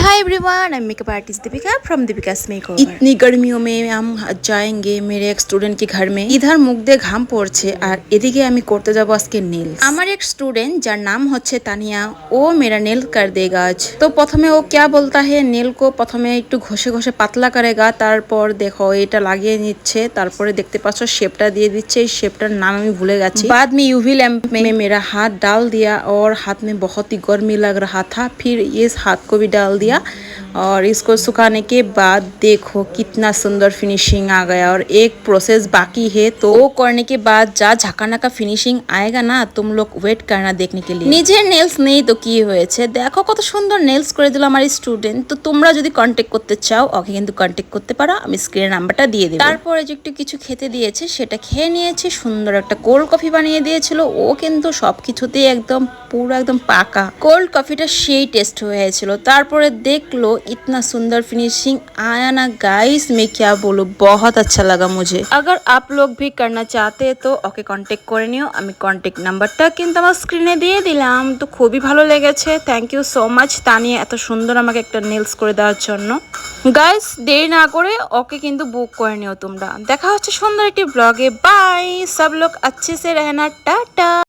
Hi everyone, I am makeup artist Deepika from दीपिका's makeover. इतनी गर्मियों में हम जाएंगे मेरे एक स्टूडेंट के घर में। इधर মুখ দিয়ে ঘাম পড়ছে আর এদিকে আমি করতে যাব আজকে নেলস। আমার এক স্টুডেন্ট যার নাম হচ্ছে তানিয়া, ও मेरा नेल कर देगा आज। तो প্রথমে ও क्या बोलता है, নেল को প্রথমে একটু ঘষে ঘষে পাতলা করেগা, তারপর দেখো এটা লাগিয়ে নিচ্ছে, তারপরে দেখতে পাচ্ছ শেপটা দিয়ে দিচ্ছে। এই শেপটার নাম আমি ভুলে গেছি। बाद में यूवी लैंप में मेरा हाथ डाल दिया और हाथ में बहुत ही गर्मी लग रहा था। फिर इस हाथ को भी डाल दिया और इसको सुखाने के बाद देखो कितना सुंदर फिनिशिंग आ गया। और एक प्रोसेस बाकी है, तो वो करने के बाद जा झाकाना का फिनिशिंग आएगा ना, तुम लोग वेट करना देखने के लिए। নিজের নেলস নেই তো কি হয়েছে, দেখো কত সুন্দর নেলস করে দিল আমার স্টুডেন্ট। তো তোমরা যদি কন্টাক্ট করতে চাও ওকে কিন্তু কন্টাক্ট করতে পারো, আমি স্ক্রিনে নাম্বারটা দিয়ে দেব। তারপরে যে একটু কিছু খেতে দিয়েছে সেটা খেয়ে নিয়েছি। সুন্দর একটা কোল্ড কফি বানিয়ে দিয়েছিল ও, কিন্তু সবকিছুতেই একদম পুরো একদম পাকা কোল্ড কফিটা সেই টেস্ট হয়েছিল। তারপরে देखलो इतना सुंदर फिनिशिंग आया ना गाइस, मैं क्या बोलूं, बहुत अच्छा लगा मुझे। अगर आप लोग भी करना चाहते हैं तो ওকে কন্টাক্ট করে নিও, আমি কন্টাক্ট নাম্বারটা কিন্তু আমার স্ক্রিনে দিয়ে দিলাম। তো খুবই ভালো লেগেছে, thank you so much Tania এত সুন্দর আমাকে একটা নেলস করে দেওয়ার জন্য। গাইস দেরি না করে ওকে কিন্তু বুক করে নিও তোমরা। দেখা হচ্ছে সুন্দর একটি ব্লগে। বাই, সব লোক अच्छे से रहना, टाटा।